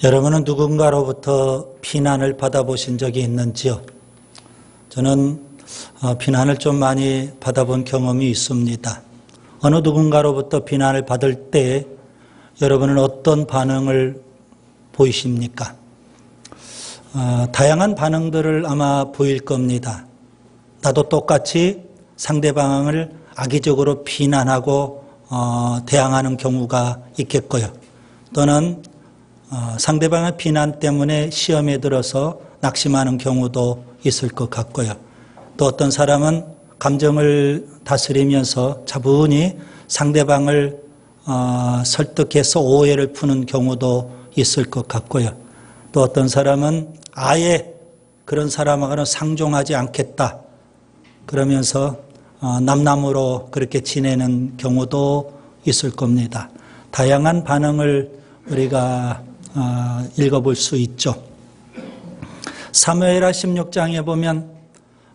여러분은 누군가로부터 비난을 받아보신 적이 있는지요? 저는 비난을 좀 많이 받아본 경험이 있습니다. 어느 누군가로부터 비난을 받을 때 여러분은 어떤 반응을 보이십니까? 다양한 반응들을 아마 보일 겁니다. 나도 똑같이 상대방을 악의적으로 비난하고 대항하는 경우가 있겠고요. 또는 상대방의 비난 때문에 시험에 들어서 낙심하는 경우도 있을 것 같고요. 또 어떤 사람은 감정을 다스리면서 차분히 상대방을 설득해서 오해를 푸는 경우도 있을 것 같고요. 또 어떤 사람은 아예 그런 사람하고는 상종하지 않겠다 그러면서 남남으로 그렇게 지내는 경우도 있을 겁니다. 다양한 반응을 우리가 읽어볼 수 있죠. 사무엘하 16장에 보면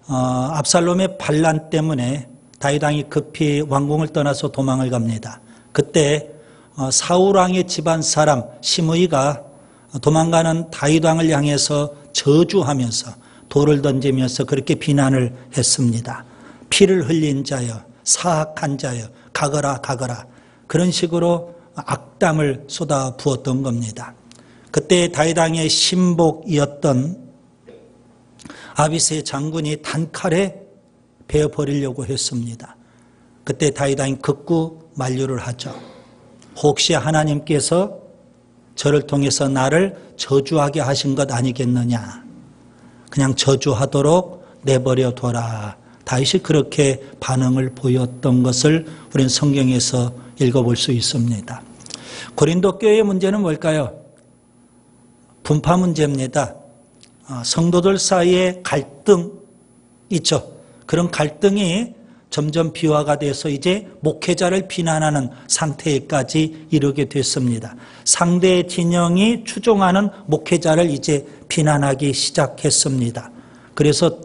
압살롬의 반란 때문에 다윗 왕이 급히 왕궁을 떠나서 도망을 갑니다. 그때 사울 왕의 집안 사람 시므이가 도망가는 다윗 왕을 향해서 저주하면서 돌을 던지면서 그렇게 비난을 했습니다. 피를 흘린 자여, 사악한 자여, 가거라 가거라, 그런 식으로 악담을 쏟아 부었던 겁니다. 그때 다윗 왕의 신복이었던 아비새 장군이 단칼에 베어버리려고 했습니다. 그때 다윗 왕이 극구 만류를 하죠. 혹시 하나님께서 저를 통해서 나를 저주하게 하신 것 아니겠느냐. 그냥 저주하도록 내버려 둬라. 다윗이 그렇게 반응을 보였던 것을 우리는 성경에서 읽어볼 수 있습니다. 고린도 교회의 문제는 뭘까요? 분파 문제입니다. 성도들 사이에 갈등 있죠. 그런 갈등이 점점 비화가 돼서 이제 목회자를 비난하는 상태까지 이르게 됐습니다. 상대 진영이 추종하는 목회자를 이제 비난하기 시작했습니다. 그래서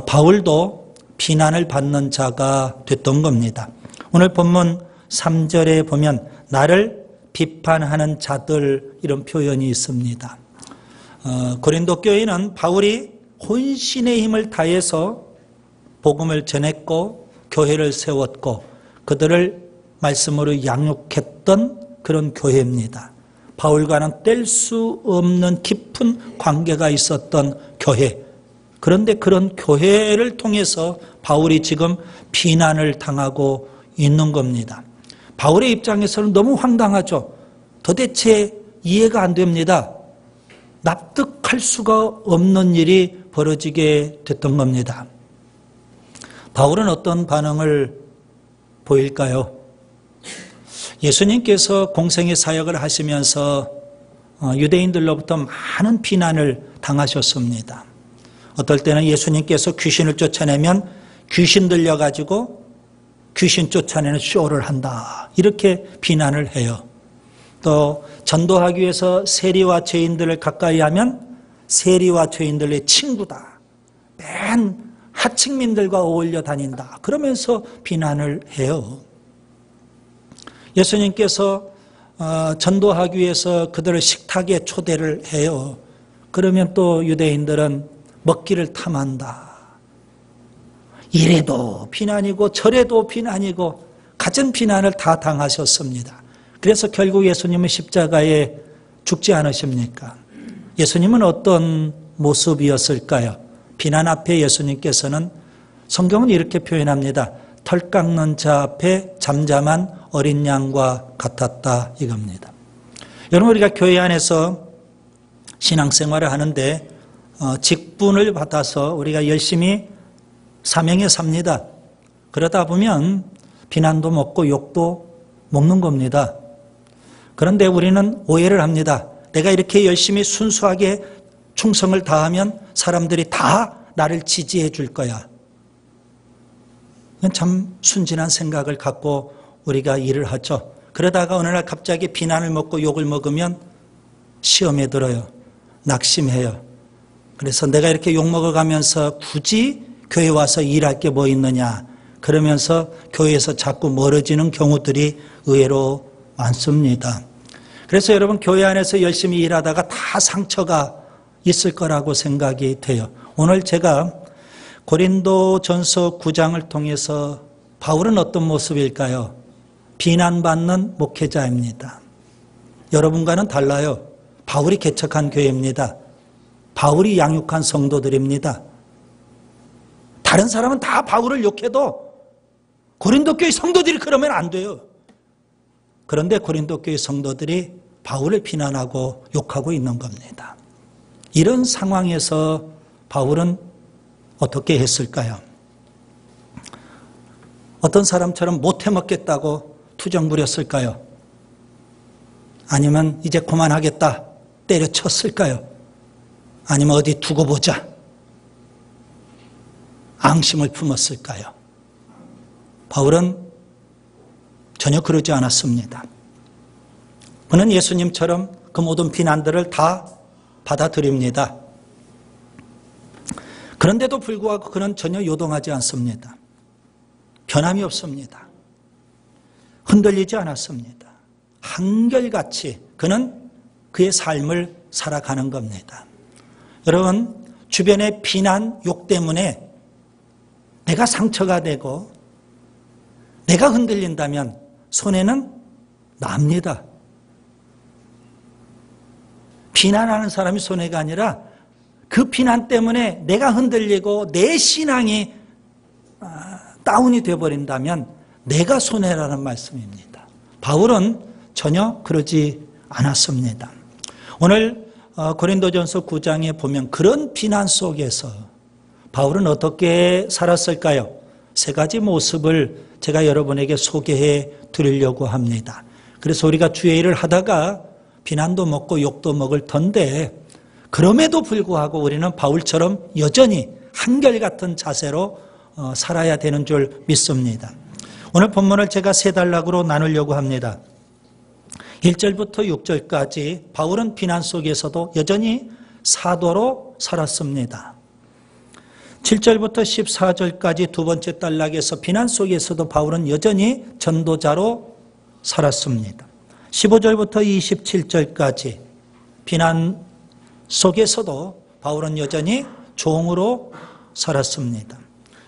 바울도 비난을 받는 자가 됐던 겁니다. 오늘 본문 3절에 보면 나를 비판하는 자들, 이런 표현이 있습니다. 고린도 교회는 바울이 혼신의 힘을 다해서 복음을 전했고 교회를 세웠고 그들을 말씀으로 양육했던 그런 교회입니다. 바울과는 뗄 수 없는 깊은 관계가 있었던 교회. 그런데 그런 교회를 통해서 바울이 지금 비난을 당하고 있는 겁니다. 바울의 입장에서는 너무 황당하죠. 도대체 이해가 안 됩니다. 납득할 수가 없는 일이 벌어지게 됐던 겁니다. 바울은 어떤 반응을 보일까요? 예수님께서 공생의 사역을 하시면서 유대인들로부터 많은 비난을 당하셨습니다. 어떨 때는 예수님께서 귀신을 쫓아내면 귀신 들려가지고 귀신 쫓아내는 쇼를 한다, 이렇게 비난을 해요. 또 전도하기 위해서 세리와 죄인들을 가까이 하면 세리와 죄인들의 친구다, 맨 하층민들과 어울려 다닌다, 그러면서 비난을 해요. 예수님께서 전도하기 위해서 그들을 식탁에 초대를 해요. 그러면 또 유대인들은 먹기를 탐한다. 이래도 비난이고 저래도 비난이고 갖은 비난을 다 당하셨습니다. 그래서 결국 예수님은 십자가에 죽지 않으십니까? 예수님은 어떤 모습이었을까요? 비난 앞에 예수님께서는, 성경은 이렇게 표현합니다. 털 깎는 자 앞에 잠잠한 어린 양과 같았다, 이겁니다. 여러분, 우리가 교회 안에서 신앙생활을 하는데 직분을 받아서 우리가 열심히 사명에 삽니다. 그러다 보면 비난도 먹고 욕도 먹는 겁니다. 그런데 우리는 오해를 합니다. 내가 이렇게 열심히 순수하게 충성을 다하면 사람들이 다 나를 지지해 줄 거야. 참 순진한 생각을 갖고 우리가 일을 하죠. 그러다가 어느 날 갑자기 비난을 먹고 욕을 먹으면 시험에 들어요. 낙심해요. 그래서 내가 이렇게 욕먹어가면서 굳이 교회 와서 일할 게 뭐 있느냐, 그러면서 교회에서 자꾸 멀어지는 경우들이 의외로 많습니다. 그래서 여러분, 교회 안에서 열심히 일하다가 다 상처가 있을 거라고 생각이 돼요. 오늘 제가 고린도전서 9장을 통해서 바울은 어떤 모습일까요? 비난받는 목회자입니다. 여러분과는 달라요. 바울이 개척한 교회입니다. 바울이 양육한 성도들입니다. 다른 사람은 다 바울을 욕해도 고린도 교회 성도들이 그러면 안 돼요. 그런데 고린도 교회 성도들이 바울을 비난하고 욕하고 있는 겁니다. 이런 상황에서 바울은 어떻게 했을까요? 어떤 사람처럼 못해 먹겠다고 투정 부렸을까요? 아니면 이제 그만하겠다 때려쳤을까요? 아니면 어디 두고 보자 앙심을 품었을까요? 바울은 전혀 그러지 않았습니다. 그는 예수님처럼 그 모든 비난들을 다 받아들입니다. 그런데도 불구하고 그는 전혀 요동하지 않습니다. 변함이 없습니다. 흔들리지 않았습니다. 한결같이 그는 그의 삶을 살아가는 겁니다. 여러분, 주변의 비난, 욕 때문에 내가 상처가 되고 내가 흔들린다면 손해는 납니다. 비난하는 사람이 손해가 아니라 그 비난 때문에 내가 흔들리고 내 신앙이 다운이 되어버린다면 내가 손해라는 말씀입니다. 바울은 전혀 그러지 않았습니다. 오늘 고린도전서 9장에 보면 그런 비난 속에서 바울은 어떻게 살았을까요? 세 가지 모습을 제가 여러분에게 소개해 드리려고 합니다. 그래서 우리가 주의 일을 하다가 비난도 먹고 욕도 먹을 텐데 그럼에도 불구하고 우리는 바울처럼 여전히 한결같은 자세로 살아야 되는 줄 믿습니다. 오늘 본문을 제가 세 단락으로 나누려고 합니다. 1절부터 6절까지 바울은 비난 속에서도 여전히 사도로 살았습니다. 7절부터 14절까지 두 번째 단락에서 비난 속에서도 바울은 여전히 전도자로 살았습니다. 15절부터 27절까지 비난 속에서도 바울은 여전히 종으로 살았습니다.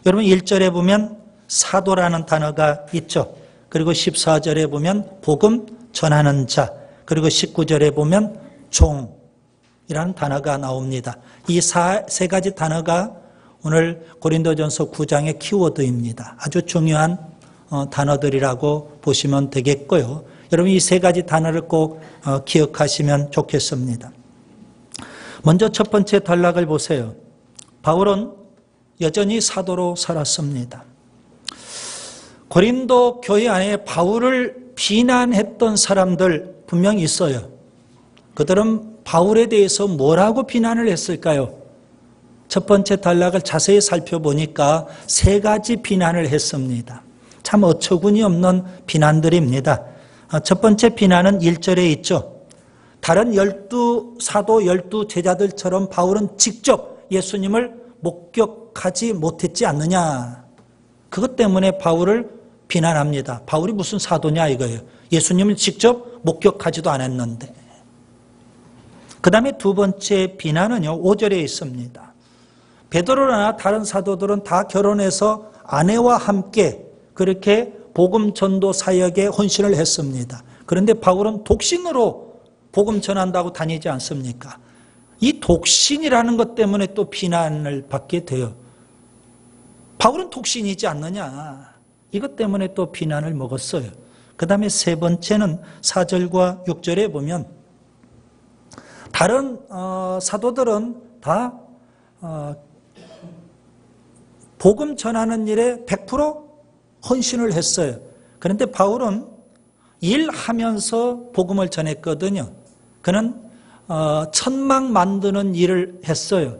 여러분 1절에 보면 사도라는 단어가 있죠. 그리고 14절에 보면 복음 전하는 자, 그리고 19절에 보면 종이라는 단어가 나옵니다. 이 세 가지 단어가 오늘 고린도전서 9장의 키워드입니다. 아주 중요한 단어들이라고 보시면 되겠고요. 여러분 이 세 가지 단어를 꼭 기억하시면 좋겠습니다. 먼저 첫 번째 단락을 보세요. 바울은 여전히 사도로 살았습니다. 고린도 교회 안에 바울을 비난했던 사람들 분명히 있어요. 그들은 바울에 대해서 뭐라고 비난을 했을까요? 첫 번째 단락을 자세히 살펴보니까 세 가지 비난을 했습니다. 참 어처구니 없는 비난들입니다. 첫 번째 비난은 1절에 있죠. 다른 12사도 12제자들처럼 바울은 직접 예수님을 목격하지 못했지 않느냐. 그것 때문에 바울을 비난합니다. 바울이 무슨 사도냐 이거예요. 예수님을 직접 목격하지도 않았는데. 그 다음에 두 번째 비난은요 5절에 있습니다. 베드로나 다른 사도들은 다 결혼해서 아내와 함께 그렇게 복음 전도 사역에 헌신을 했습니다. 그런데 바울은 독신으로 복음 전한다고 다니지 않습니까? 이 독신이라는 것 때문에 또 비난을 받게 돼요. 바울은 독신이지 않느냐. 이것 때문에 또 비난을 먹었어요. 그 다음에 세 번째는 4절과 6절에 보면 다른 사도들은 다 복음 전하는 일에 100% 헌신을 했어요. 그런데 바울은 일하면서 복음을 전했거든요. 그는 천막 만드는 일을 했어요.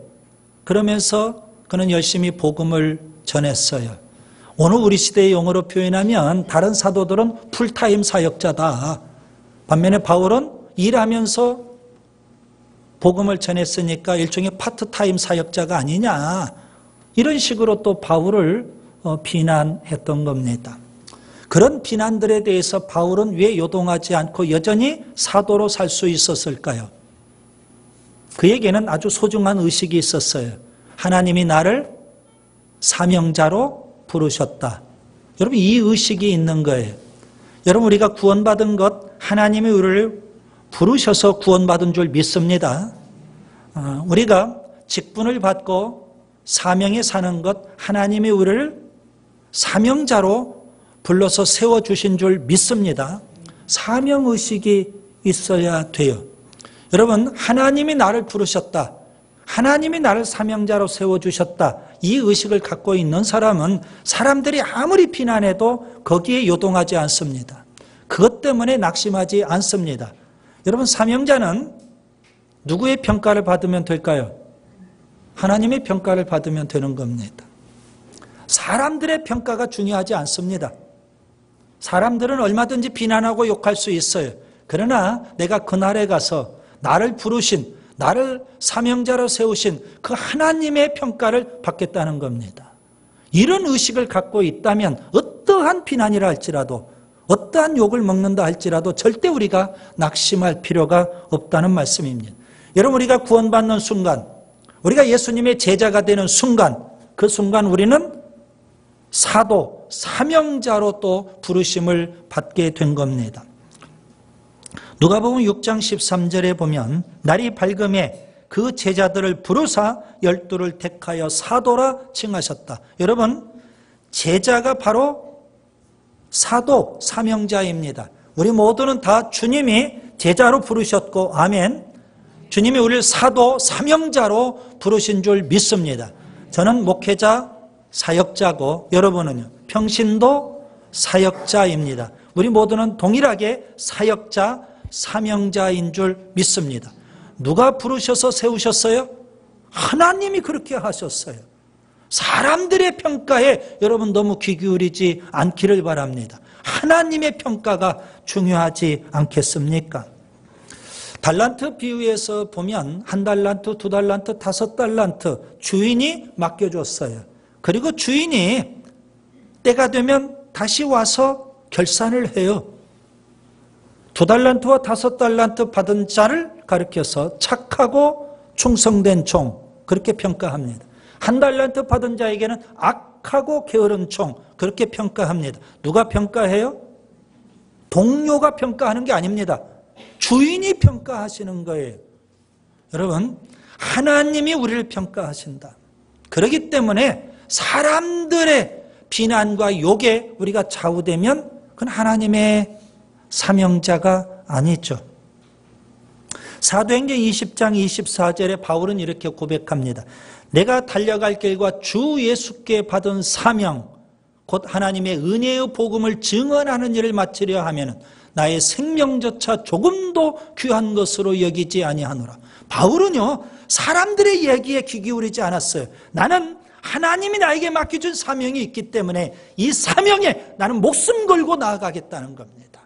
그러면서 그는 열심히 복음을 전했어요. 오늘 우리 시대의 용어로 표현하면 다른 사도들은 풀타임 사역자다. 반면에 바울은 일하면서 복음을 전했으니까 일종의 파트타임 사역자가 아니냐. 이런 식으로 또 바울을 비난했던 겁니다. 그런 비난들에 대해서 바울은 왜 요동하지 않고 여전히 사도로 살 수 있었을까요? 그에게는 아주 소중한 의식이 있었어요. 하나님이 나를 사명자로 부르셨다. 여러분, 이 의식이 있는 거예요. 여러분, 우리가 구원받은 것, 하나님이 우리를 부르셔서 구원받은 줄 믿습니다. 우리가 직분을 받고 사명에 사는 것, 하나님이 우리를 사명자로 불러서 세워주신 줄 믿습니다. 사명의식이 있어야 돼요. 여러분, 하나님이 나를 부르셨다. 하나님이 나를 사명자로 세워주셨다. 이 의식을 갖고 있는 사람은 사람들이 아무리 비난해도 거기에 요동하지 않습니다. 그것 때문에 낙심하지 않습니다. 여러분, 사명자는 누구의 평가를 받으면 될까요? 하나님의 평가를 받으면 되는 겁니다. 사람들의 평가가 중요하지 않습니다. 사람들은 얼마든지 비난하고 욕할 수 있어요. 그러나 내가 그날에 가서 나를 부르신, 나를 사명자로 세우신 그 하나님의 평가를 받겠다는 겁니다. 이런 의식을 갖고 있다면 어떠한 비난이라 할지라도, 어떠한 욕을 먹는다 할지라도 절대 우리가 낙심할 필요가 없다는 말씀입니다. 여러분, 우리가 구원받는 순간, 우리가 예수님의 제자가 되는 순간, 그 순간 우리는 사도, 사명자로 또 부르심을 받게 된 겁니다. 누가복음 6장 13절에 보면 날이 밝음에 그 제자들을 부르사 12를 택하여 사도라 칭하셨다. 여러분, 제자가 바로 사도, 사명자입니다. 우리 모두는 다 주님이 제자로 부르셨고, 아멘. 주님이 우리를 사도, 사명자로 부르신 줄 믿습니다. 저는 목회자, 사역자고 여러분은요, 평신도 사역자입니다. 우리 모두는 동일하게 사역자, 사명자인 줄 믿습니다. 누가 부르셔서 세우셨어요? 하나님이 그렇게 하셨어요. 사람들의 평가에 여러분 너무 귀 기울이지 않기를 바랍니다. 하나님의 평가가 중요하지 않겠습니까? 달란트 비유에서 보면 1달란트, 2달란트, 5달란트 주인이 맡겨줬어요. 그리고 주인이 때가 되면 다시 와서 결산을 해요. 2달란트와 5달란트 받은 자를 가리켜서 착하고 충성된 종, 그렇게 평가합니다. 1달란트 받은 자에게는 악하고 게으른 종, 그렇게 평가합니다. 누가 평가해요? 동료가 평가하는 게 아닙니다. 주인이 평가하시는 거예요. 여러분, 하나님이 우리를 평가하신다. 그렇기 때문에 사람들의 비난과 욕에 우리가 좌우되면 그건 하나님의 사명자가 아니죠. 사도행전 20장 24절에 바울은 이렇게 고백합니다. 내가 달려갈 길과 주 예수께 받은 사명, 곧 하나님의 은혜의 복음을 증언하는 일을 마치려 하면 나의 생명조차 조금도 귀한 것으로 여기지 아니하노라. 바울은요, 사람들의 얘기에 귀 기울이지 않았어요. 나는 하나님이 나에게 맡겨준 사명이 있기 때문에 이 사명에 나는 목숨 걸고 나아가겠다는 겁니다.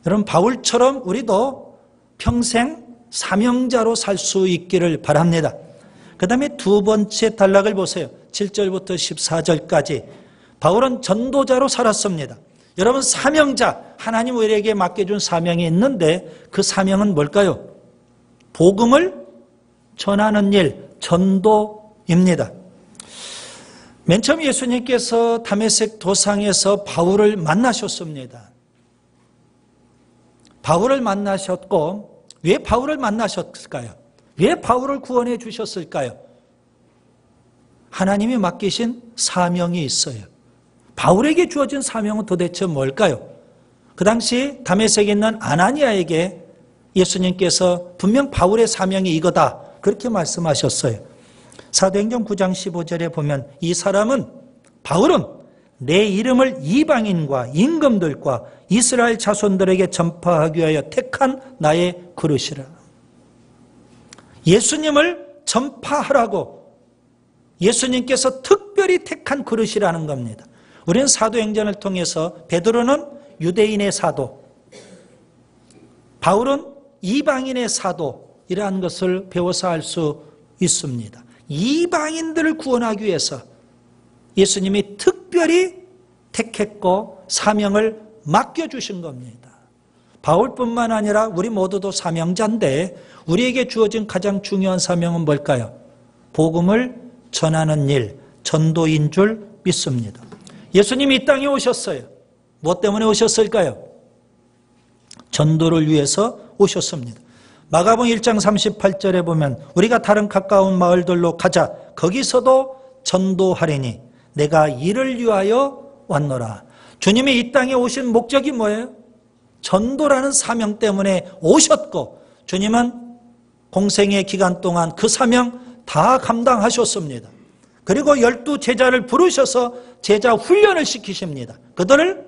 여러분, 바울처럼 우리도 평생 사명자로 살 수 있기를 바랍니다. 그 다음에 두 번째 단락을 보세요. 7절부터 14절까지. 바울은 전도자로 살았습니다. 여러분, 사명자, 하나님 우리에게 맡겨준 사명이 있는데 그 사명은 뭘까요? 복음을 전하는 일, 전도입니다. 맨 처음 예수님께서 다메섹 도상에서 바울을 만나셨습니다. 바울을 만나셨고, 왜 바울을 만나셨을까요? 왜 바울을 구원해 주셨을까요? 하나님이 맡기신 사명이 있어요. 바울에게 주어진 사명은 도대체 뭘까요? 그 당시 다메섹에 있는 아나니아에게 예수님께서 분명 바울의 사명이 이거다, 그렇게 말씀하셨어요. 사도행전 9장 15절에 보면 이 사람은, 바울은 내 이름을 이방인과 임금들과 이스라엘 자손들에게 전파하기 위하여 택한 나의 그릇이라. 예수님을 전파하라고 예수님께서 특별히 택한 그릇이라는 겁니다. 우리는 사도행전을 통해서 베드로는 유대인의 사도, 바울은 이방인의 사도이라는 것을 배워서 알 수 있습니다. 이방인들을 구원하기 위해서 예수님이 특별히 택했고 사명을 맡겨주신 겁니다. 바울뿐만 아니라 우리 모두도 사명자인데 우리에게 주어진 가장 중요한 사명은 뭘까요? 복음을 전하는 일, 전도인 줄 믿습니다. 예수님이 이 땅에 오셨어요. 무엇 때문에 오셨을까요? 전도를 위해서 오셨습니다. 마가복음 1장 38절에 보면 우리가 다른 가까운 마을들로 가자. 거기서도 전도하리니 내가 이를 위하여 왔노라. 주님이 이 땅에 오신 목적이 뭐예요? 전도라는 사명 때문에 오셨고 주님은 공생의 기간 동안 그 사명 다 감당하셨습니다. 그리고 12 제자를 부르셔서 제자 훈련을 시키십니다. 그들을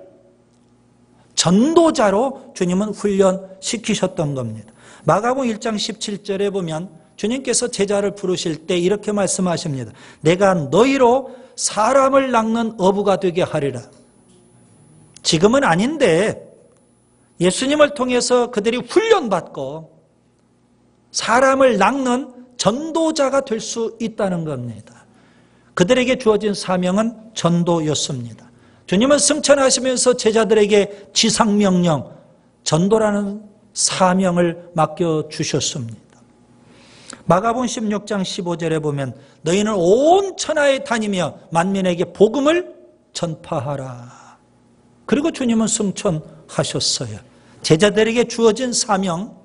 전도자로 주님은 훈련시키셨던 겁니다. 마가복음 1장 17절에 보면 주님께서 제자를 부르실 때 이렇게 말씀하십니다. 내가 너희로 사람을 낚는 어부가 되게 하리라. 지금은 아닌데 예수님을 통해서 그들이 훈련받고 사람을 낚는 전도자가 될 수 있다는 겁니다. 그들에게 주어진 사명은 전도였습니다. 주님은 승천하시면서 제자들에게 지상명령, 전도라는 사명을 맡겨주셨습니다. 마가복음 16장 15절에 보면 너희는 온 천하에 다니며 만민에게 복음을 전파하라. 그리고 주님은 승천하셨어요. 제자들에게 주어진 사명,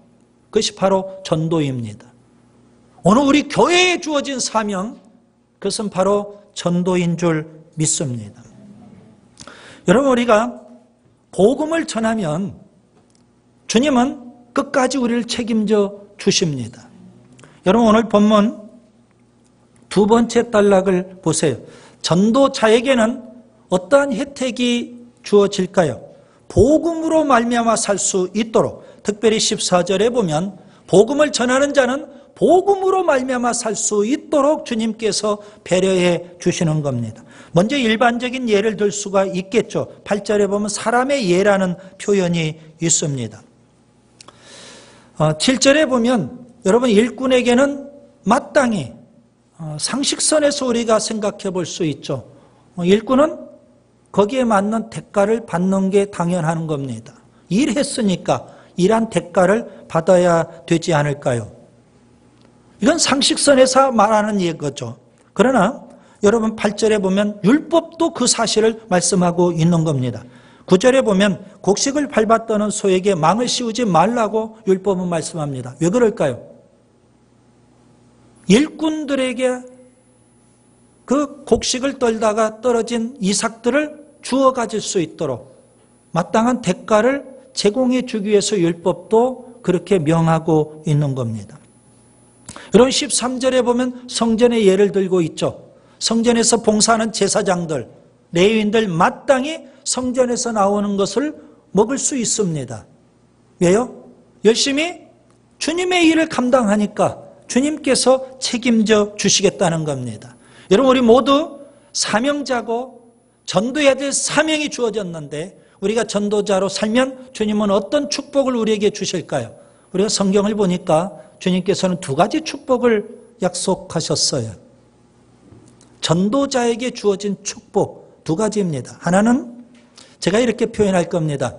그것이 바로 전도입니다. 오늘 우리 교회에 주어진 사명, 그것은 바로 전도인 줄 믿습니다. 여러분, 우리가 복음을 전하면 주님은 끝까지 우리를 책임져 주십니다. 여러분, 오늘 본문 두 번째 단락을 보세요. 전도자에게는 어떠한 혜택이 주어질까요? 복음으로 말미암아 살 수 있도록, 특별히 14절에 보면 복음을 전하는 자는 복음으로 말미암아 살 수 있도록 주님께서 배려해 주시는 겁니다. 먼저 일반적인 예를 들 수가 있겠죠. 8절에 보면 사람의 예라는 표현이 있습니다. 7절에 보면 여러분 일꾼에게는 마땅히 상식선에서 우리가 생각해 볼 수 있죠. 일꾼은 거기에 맞는 대가를 받는 게 당연한 겁니다. 일했으니까 일한 대가를 받아야 되지 않을까요? 이건 상식선에서 말하는 예거죠. 그러나 여러분 8절에 보면 율법도 그 사실을 말씀하고 있는 겁니다. 9절에 보면 곡식을 밟았다는 소에게 망을 씌우지 말라고 율법은 말씀합니다. 왜 그럴까요? 일꾼들에게 그 곡식을 떨다가 떨어진 이삭들을 주워 가질 수 있도록 마땅한 대가를 제공해 주기 위해서 율법도 그렇게 명하고 있는 겁니다. 여러분 13절에 보면 성전의 예를 들고 있죠. 성전에서 봉사하는 제사장들, 레위인들 마땅히 성전에서 나오는 것을 먹을 수 있습니다. 왜요? 열심히 주님의 일을 감당하니까 주님께서 책임져 주시겠다는 겁니다. 여러분, 우리 모두 사명자고 전도해야 될 사명이 주어졌는데 우리가 전도자로 살면 주님은 어떤 축복을 우리에게 주실까요? 우리가 성경을 보니까 주님께서는 두 가지 축복을 약속하셨어요. 전도자에게 주어진 축복 두 가지입니다. 하나는 제가 이렇게 표현할 겁니다.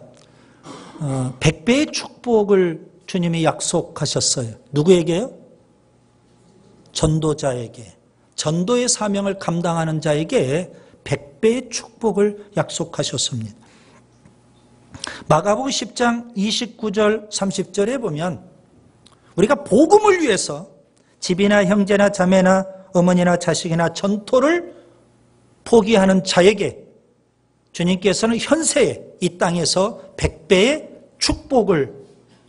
100배의 축복을 주님이 약속하셨어요. 누구에게요? 전도자에게. 전도의 사명을 감당하는 자에게 100배의 축복을 약속하셨습니다. 마가복음 10장 29절 30절에 보면 우리가 복음을 위해서 집이나 형제나 자매나 어머니나 자식이나 전토를 포기하는 자에게 주님께서는 현세에 이 땅에서 100배의 축복을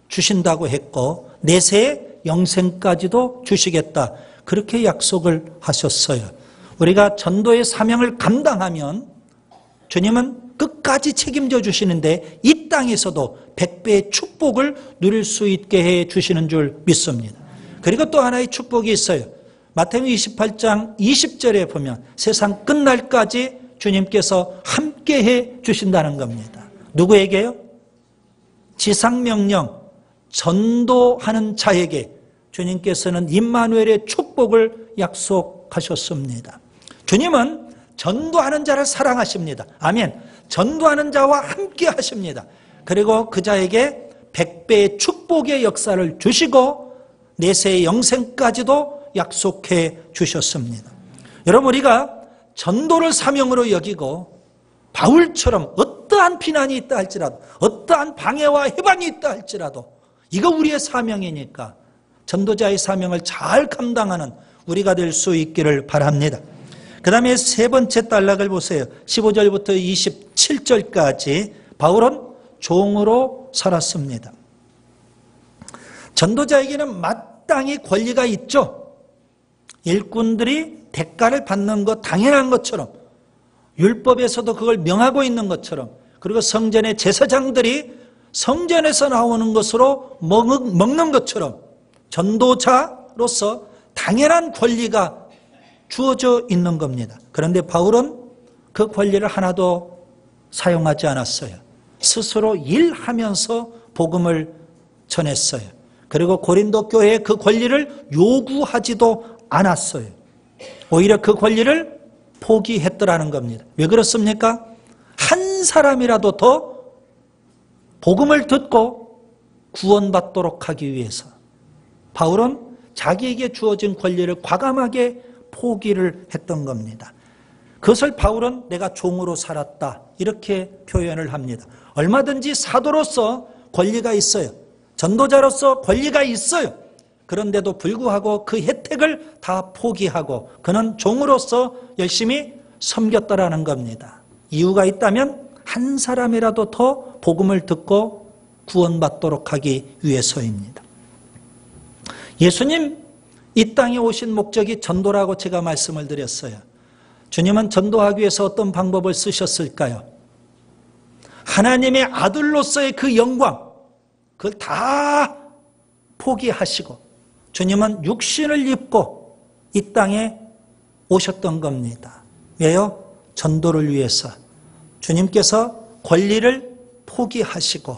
주신다고 했고 내세의 영생까지도 주시겠다. 그렇게 약속을 하셨어요. 우리가 전도의 사명을 감당하면 주님은 끝까지 책임져 주시는데 이 땅에서도 100배의 축복을 누릴 수 있게 해 주시는 줄 믿습니다. 그리고 또 하나의 축복이 있어요. 마태복음 28장 20절에 보면 세상 끝날까지 주님께서 함께해 주신다는 겁니다. 누구에게요? 지상명령 전도하는 자에게 주님께서는 임마누엘의 축복을 약속하셨습니다. 주님은 전도하는 자를 사랑하십니다. 아멘. 전도하는 자와 함께 하십니다. 그리고 그 자에게 100배의 축복의 역사를 주시고 내세의 영생까지도 약속해 주셨습니다. 여러분, 우리가 전도를 사명으로 여기고 바울처럼 어떠한 비난이 있다 할지라도, 어떠한 방해와 해방이 있다 할지라도 이거 우리의 사명이니까 전도자의 사명을 잘 감당하는 우리가 될 수 있기를 바랍니다. 그 다음에 세 번째 단락을 보세요. 15절부터 27절까지 바울은 종으로 살았습니다. 전도자에게는 마땅히 권리가 있죠. 일꾼들이 대가를 받는 것 당연한 것처럼, 율법에서도 그걸 명하고 있는 것처럼, 그리고 성전의 제사장들이 성전에서 나오는 것으로 먹는 것처럼 전도자로서 당연한 권리가 주어져 있는 겁니다. 그런데 바울은 그 권리를 하나도 사용하지 않았어요. 스스로 일하면서 복음을 전했어요. 그리고 고린도 교회에 그 권리를 요구하지도 않았어요. 오히려 그 권리를 포기했더라는 겁니다. 왜 그렇습니까? 한 사람이라도 더 복음을 듣고 구원받도록 하기 위해서 바울은 자기에게 주어진 권리를 과감하게 포기를 했던 겁니다. 그것을 바울은 내가 종으로 살았다 이렇게 표현을 합니다. 얼마든지 사도로서 권리가 있어요. 전도자로서 권리가 있어요. 그런데도 불구하고 그 혜택을 다 포기하고 그는 종으로서 열심히 섬겼다라는 겁니다. 이유가 있다면 한 사람이라도 더 복음을 듣고 구원받도록 하기 위해서입니다. 예수님 이 땅에 오신 목적이 전도라고 제가 말씀을 드렸어요. 주님은 전도하기 위해서 어떤 방법을 쓰셨을까요? 하나님의 아들로서의 그 영광, 그걸 다 포기하시고 주님은 육신을 입고 이 땅에 오셨던 겁니다. 왜요? 전도를 위해서. 주님께서 권리를 포기하시고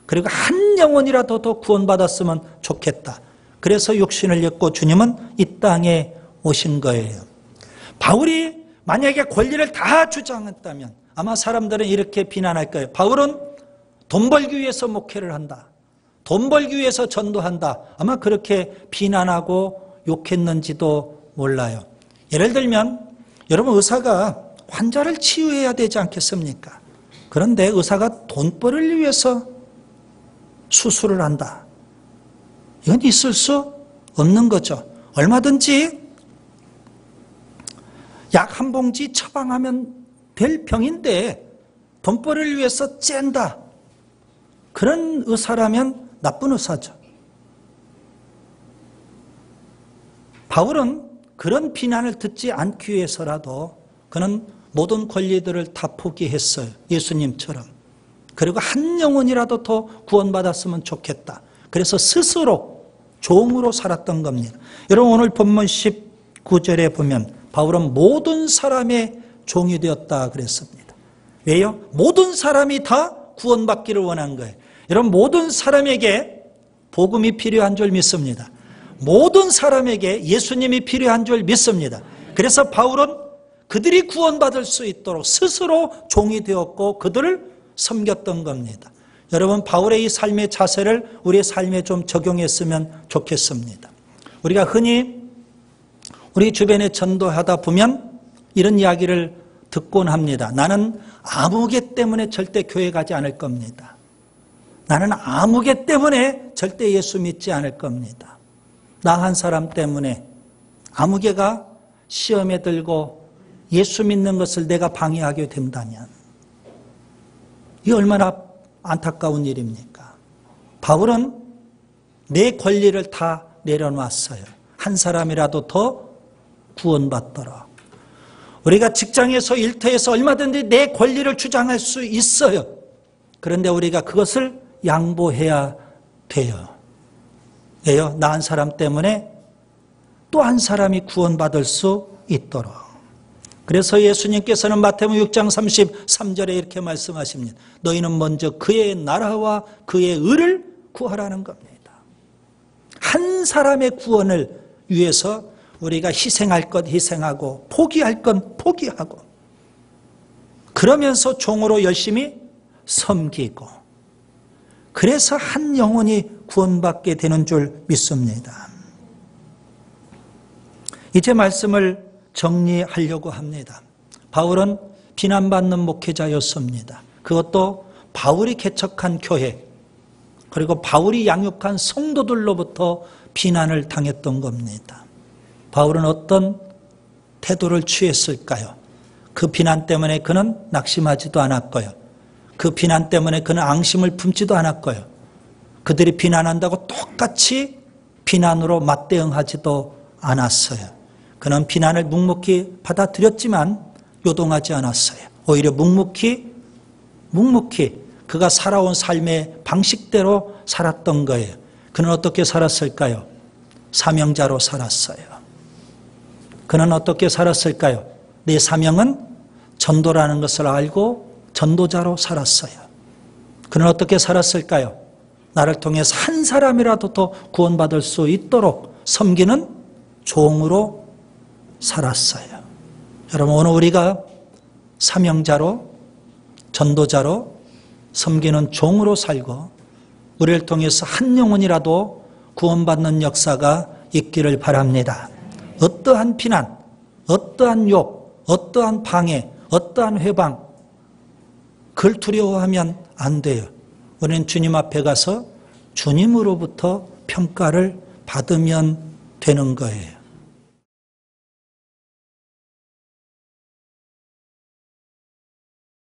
그리고 한 영혼이라도 더 구원받았으면 좋겠다. 그래서 육신을 입고 주님은 이 땅에 오신 거예요. 바울이 만약에 권리를 다 주장했다면 아마 사람들은 이렇게 비난할 거예요. 바울은 돈 벌기 위해서 목회를 한다. 돈 벌기 위해서 전도한다. 아마 그렇게 비난하고 욕했는지도 몰라요. 예를 들면 여러분 의사가 환자를 치유해야 되지 않겠습니까? 그런데 의사가 돈벌이를 위해서 수술을 한다. 이건 있을 수 없는 거죠. 얼마든지 약 한 봉지 처방하면 될 병인데 돈벌이를 위해서 쨘다. 그런 의사라면 나쁜 의사죠. 바울은 그런 비난을 듣지 않기 위해서라도 그는 모든 권리들을 다 포기했어요. 예수님처럼. 그리고 한 영혼이라도 더 구원받았으면 좋겠다. 그래서 스스로 종으로 살았던 겁니다. 여러분 오늘 본문 19절에 보면 바울은 모든 사람의 종이 되었다 그랬습니다. 왜요? 모든 사람이 다 구원받기를 원한 거예요. 여러분 모든 사람에게 복음이 필요한 줄 믿습니다. 모든 사람에게 예수님이 필요한 줄 믿습니다. 그래서 바울은 그들이 구원받을 수 있도록 스스로 종이 되었고 그들을 섬겼던 겁니다. 여러분 바울의 이 삶의 자세를 우리의 삶에 좀 적용했으면 좋겠습니다. 우리가 흔히 우리 주변에 전도하다 보면 이런 이야기를 듣곤 합니다. 나는 아무개 때문에 절대 교회 가지 않을 겁니다. 나는 아무개 때문에 절대 예수 믿지 않을 겁니다. 나 한 사람 때문에 아무개가 시험에 들고 예수 믿는 것을 내가 방해하게 된다면 이 얼마나 안타까운 일입니까? 바울은 내 권리를 다 내려놨어요. 한 사람이라도 더 구원받도록. 우리가 직장에서 일터에서 얼마든지 내 권리를 주장할 수 있어요. 그런데 우리가 그것을 양보해야 돼요. 왜요? 나 한 사람 때문에 또 한 사람이 구원받을 수 있도록. 그래서 예수님께서는 마태복음 6장 33절에 이렇게 말씀하십니다. 너희는 먼저 그의 나라와 그의 의를 구하라는 겁니다. 한 사람의 구원을 위해서 우리가 희생할 것 희생하고 포기할 건 포기하고 그러면서 종으로 열심히 섬기고 그래서 한 영혼이 구원받게 되는 줄 믿습니다. 이제 말씀을 정리하려고 합니다. 바울은 비난받는 목회자였습니다. 그것도 바울이 개척한 교회 그리고 바울이 양육한 성도들로부터 비난을 당했던 겁니다. 바울은 어떤 태도를 취했을까요? 그 비난 때문에 그는 낙심하지도 않았고요. 그 비난 때문에 그는 앙심을 품지도 않았고요. 그들이 비난한다고 똑같이 비난으로 맞대응하지도 않았어요. 그는 비난을 묵묵히 받아들였지만 요동하지 않았어요. 오히려 묵묵히 그가 살아온 삶의 방식대로 살았던 거예요. 그는 어떻게 살았을까요? 사명자로 살았어요. 그는 어떻게 살았을까요? 내 사명은 전도라는 것을 알고 전도자로 살았어요. 그는 어떻게 살았을까요? 나를 통해서 한 사람이라도 더 구원받을 수 있도록 섬기는 종으로 살았어요. 여러분, 오늘 우리가 사명자로 전도자로 섬기는 종으로 살고 우리를 통해서 한 영혼이라도 구원받는 역사가 있기를 바랍니다. 어떠한 비난, 어떠한 욕, 어떠한 방해, 어떠한 회방 그걸 두려워하면 안 돼요. 우리는 주님 앞에 가서 주님으로부터 평가를 받으면 되는 거예요.